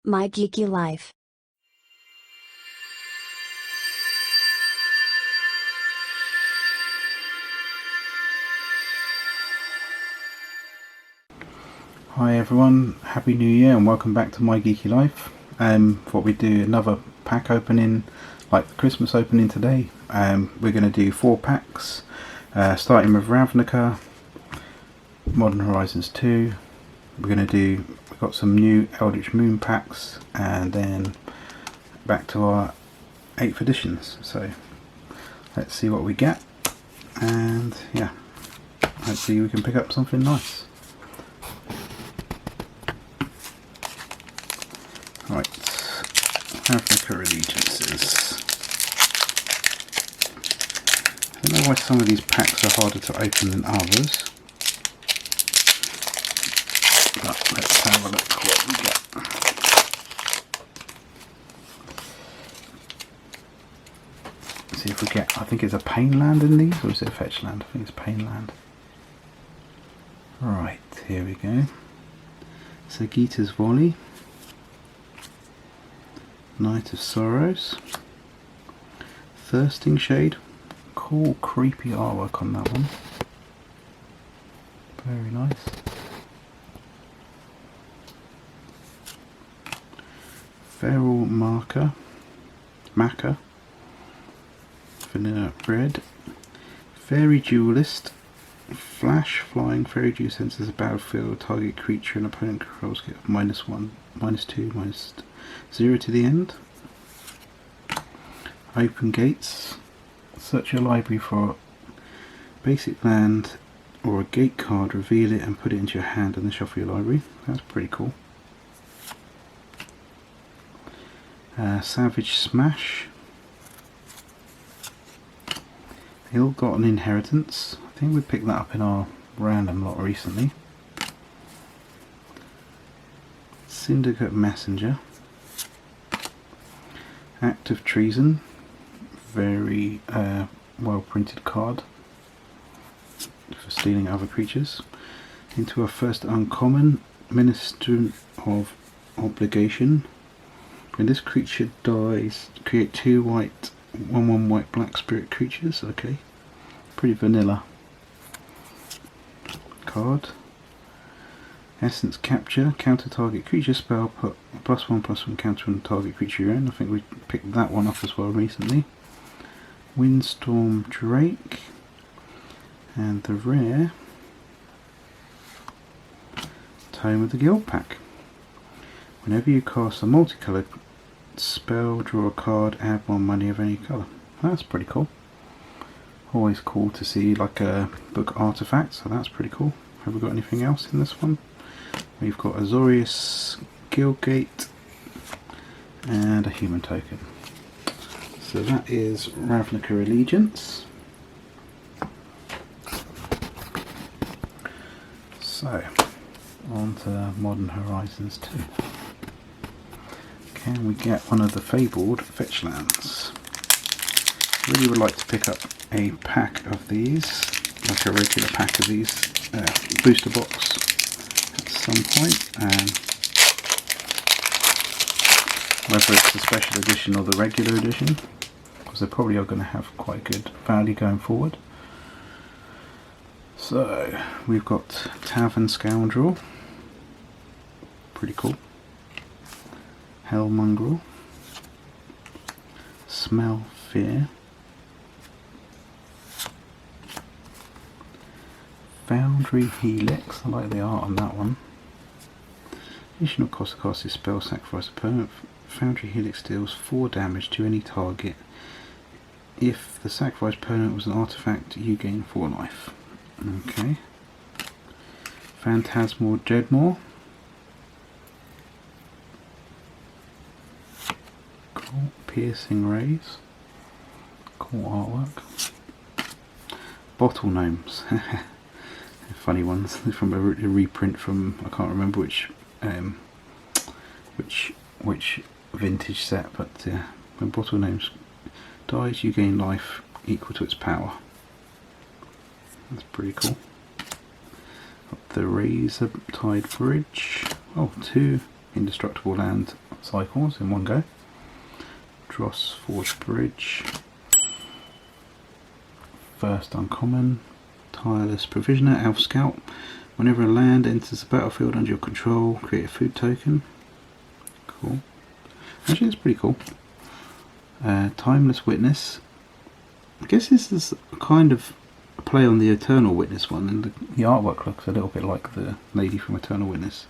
My Geeky Life. Hi everyone, Happy New Year and welcome back to My Geeky Life. Thought we'd do another pack opening, like the Christmas opening today. We're going to do 4 packs, starting with Ravnica, Modern Horizons 2. We've got some new Eldritch Moon packs, and then back to our 8th editions. So let's see what we get, and yeah, hopefully we can pick up something nice. Right, Ravnica Allegiances. I don't know why some of these packs are harder to open than others, but let's have a look what we get. See if we get, I think it's a Pain Land in these, or is it a Fetch Land? I think it's Pain Land. Right, here we go. Sagita's Volley. Night of Sorrows, Thirsting Shade. Cool creepy artwork on that one, very nice. Feral Maca, Vanilla Red. Fairy Duelist. Flash Flying Fairy Duel senses a battlefield, target creature and opponent controls get -1, -2, -0 to the end. Open Gates. Search your library for a basic land or a gate card, reveal it and put it into your hand and then shuffle your library. That's pretty cool. Savage Smash. Ill-Gotten Inheritance. I think we picked that up in our random lot recently. Syndicate Messenger. Act of Treason. Very well printed card for stealing other creatures. Into a first uncommon, Minister of Obligation. When this creature dies, create 2 white, 1/1 white black spirit creatures. Okay, pretty vanilla card. Essence Capture. Counter target creature spell, put +1/+1 counter on target creature you own. I think we picked that one up as well recently. Windstorm Drake. And the rare Tome of the Guild pack. Whenever you cast a multicolored spell, draw a card, add 1 money of any colour. That's pretty cool. Always cool to see like a book artifact, so that's pretty cool. Have we got anything else in this one? We've got Azorius Guildgate and a human token. So that is Ravnica Allegiance. So, on to Modern Horizons 2. Can we get one of the fabled fetch lands? Really would like to pick up a pack of these, like a regular pack of these booster box at some point, whether it's the special edition or the regular edition, because they probably are going to have quite good value going forward. So we've got Tavern Scoundrel, pretty cool. Hellmongrel, Smell Fear, Foundry Helix. I like the art on that one. Additional cost to cast this spell, sacrifice a permanent. Foundry Helix deals 4 damage to any target. If the sacrificed permanent was an artifact, you gain 4 life. Okay. Phantasmal Dreadmore. Cool. Piercing Rays. Cool artwork. Bottle Gnomes. Funny ones. They're from a reprint from, I can't remember which vintage set, but when Bottle Gnomes dies, you gain life equal to its power. That's pretty cool. Got the Razor Tide Bridge. Oh, 2 indestructible land cycles in one go. Dross Forge Bridge. First uncommon. Tireless Provisioner, Elf Scout. Whenever a land enters the battlefield under your control, create a food token. Cool. Actually, it's pretty cool. Timeless Witness. I guess this is kind of a play on the Eternal Witness one, and the artwork looks a little bit like the lady from Eternal Witness.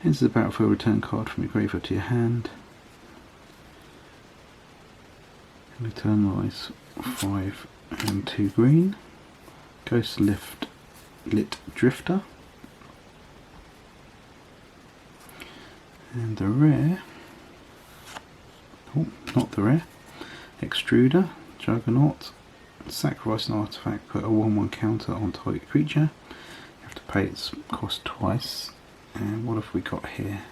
Enters the battlefield, return card from your graveyard to your hand. And eternalize 5 and 2 green. Ghost Lit Drifter. And the rare, oh, not the rare, Extruder, Juggernaut. Sacrifice an artifact, put a 1/1 counter on target creature. You have to pay its cost twice. And what have we got here?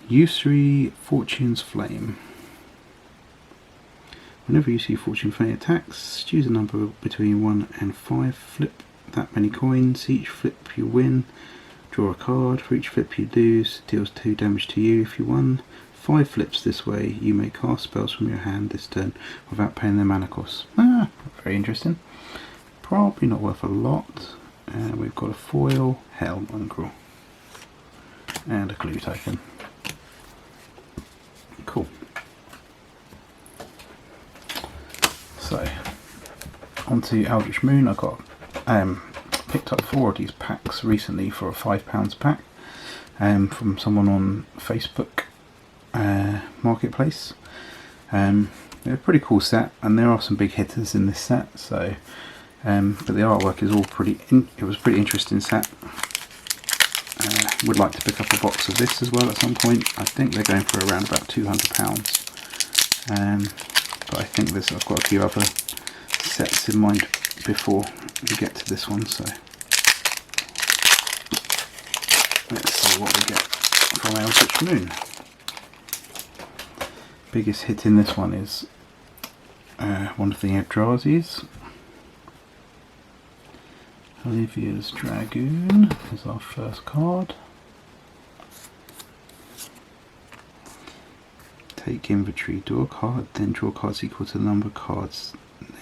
Usury Fortune's Flame. Whenever you see Fortune Flame attacks, choose a number between 1 and 5. Flip that many coins. Each flip you win. Draw a card. For each flip you lose, deals 2 damage to you. If you won 5 flips this way, you may cast spells from your hand this turn without paying their mana costs. Very interesting. Probably not worth a lot. And we've got a foil Hell Mongrel and a glue token. Cool. So, onto Aldrich Moon. I got picked up 4 of these packs recently for a £5 pack from someone on Facebook Marketplace. They're a pretty cool set, and there are some big hitters in this set. So, but the artwork is all it was a pretty interesting set. Would like to pick up a box of this as well at some point. I think they're going for around about £200. But I think I've got a few other sets in mind before we get to this one, so let's see what we get from Aldrich Moon. Biggest hit in this one is one of the Eldrazi's. Olivia's Dragoon is our first card. Take inventory, draw a card, then draw cards equal to the number of cards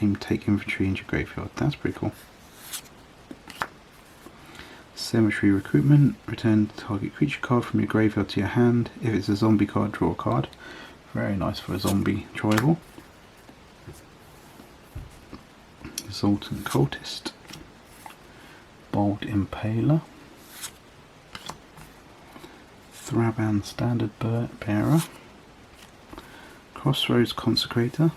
named take inventory into your graveyard. That's pretty cool. Cemetery Recruitment, return the target creature card from your graveyard to your hand. If it's a zombie card, draw a card. Very nice for a zombie tribal. Exultant Cultist. Bold Impaler. Thraban Standard Bearer. Crossroads Consecrator.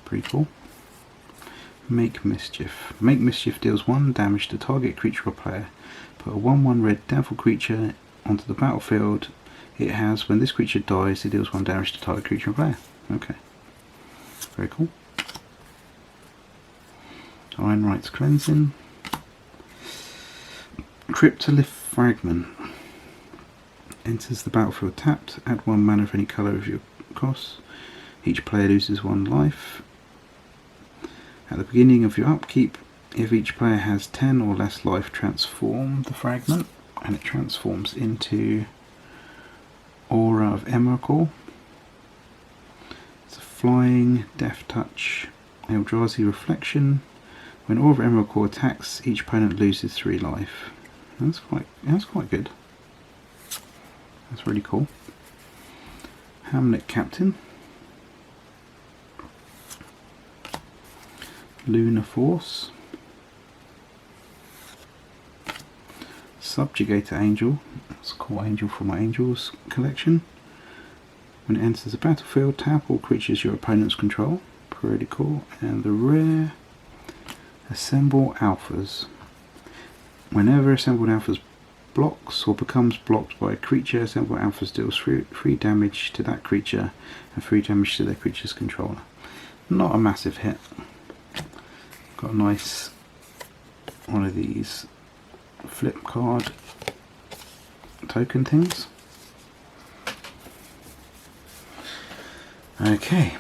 Pretty cool. Make Mischief. Make Mischief deals 1 damage to target creature or player. Put a 1/1 red devil creature onto the battlefield. It has, when this creature dies, it deals 1 damage to target creature or player. Okay. Very cool. Iron Rites Cleansing. Cryptolith Fragment. Enters the battlefield tapped. Add 1 mana of any colour of your cost. Each player loses 1 life. At the beginning of your upkeep, if each player has 10 or less life, transform the fragment, and it transforms into Aura of Emrakul. It's a flying, Death Touch, Eldrazi Reflection. When Aura of Emrakul attacks, each opponent loses 3 life. That's quite good. That's really cool. Hamlet Captain. Lunar Force. Subjugator Angel. That's a cool angel from my Angels collection. When it enters the battlefield, tap all creatures your opponents control. Pretty cool. And the rare, Assemble Alphas. Whenever Assembled Alphas blocks or becomes blocked by a creature, Assembled Alphas deals 3 damage to that creature and 3 damage to their creature's controller. Not a massive hit. Got a nice one of these flip card token things. Okay,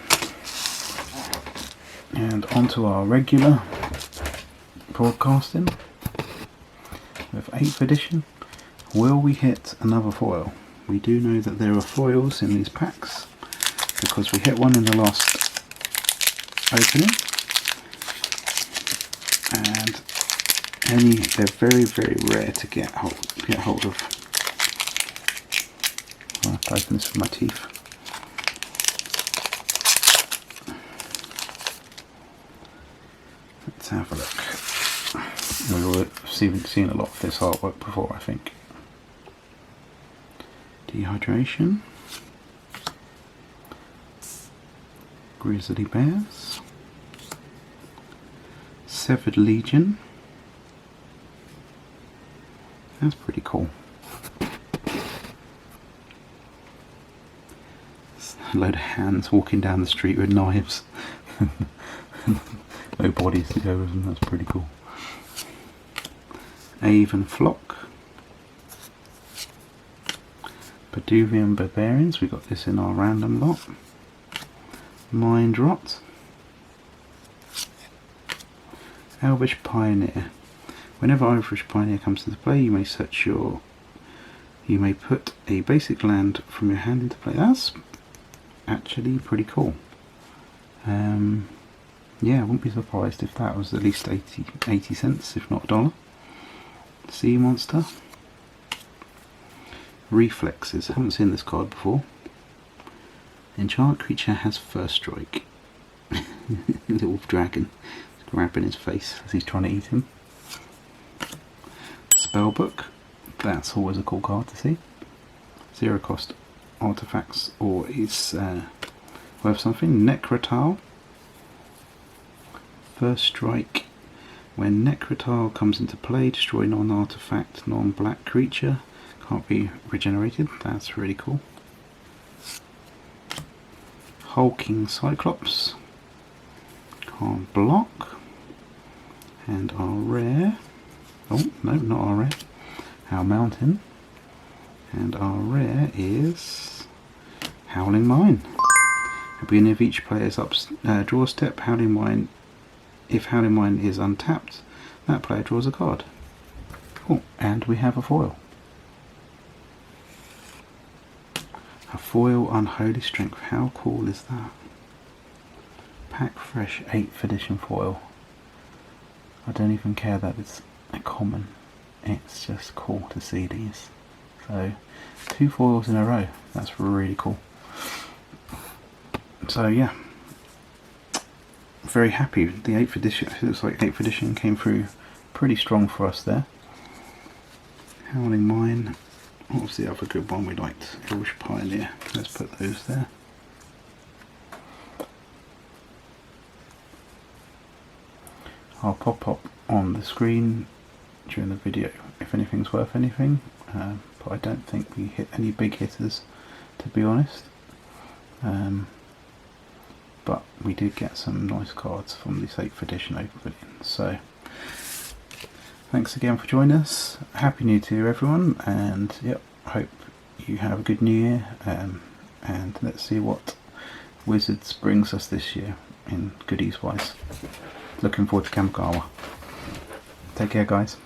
and onto our regular broadcasting. with 8th edition. Will we hit another foil? We do know that there are foils in these packs because we hit one in the last opening, and they're very, very rare to get hold of. I'll have to open this with my teeth. Let's have a look. We've seen a lot of this artwork before, I think. Dehydration. Grizzly Bears. Severed Legion. That's pretty cool. A load of hands walking down the street with knives. No bodies to go with them, that's pretty cool. Aven Flock. Paduvian Barbarians, we got this in our random lot. Mind Rot. Eldritch Pioneer. Whenever Eldritch Pioneer comes into play, you may put a basic land from your hand into play. That's actually pretty cool. Yeah, I wouldn't be surprised if that was at least 80 cents, if not $1. Sea Monster. Reflexes. I haven't seen this card before. Enchant creature has first strike. Little dragon grabbing his face as he's trying to eat him. Spellbook. That's always a cool card to see. 0 cost artifacts, or it's worth something. Necrotile. First strike. When Necrotile comes into play, destroy non-artifact, non-black creature. Can't be regenerated. That's really cool. Hulking Cyclops. Can't block. And our rare. Oh, no, not our rare. Our mountain. And our rare is Howling Mine. At the beginning of each player's draw step, Howling Mine. If Howling Mine is untapped, that player draws a card. Cool. And we have a foil. A foil Unholy Strength. How cool is that? Pack Fresh 8th edition foil. I don't even care that it's a common. It's just cool to see these. So 2 foils in a row. That's really cool. So yeah. Very happy. The 8th edition, it looks like 8th edition came through pretty strong for us there. Howling Mine. What was the other good one we liked? Eldritch Pioneer. Let's put those there. I'll pop up on the screen during the video if anything's worth anything, but I don't think we hit any big hitters, to be honest. But we did get some nice cards from this 8th edition opening. So thanks again for joining us. Happy New Year everyone, and yep, hope you have a good New Year, and let's see what Wizards brings us this year in goodies wise. Looking forward to Kamigawa. Take care guys.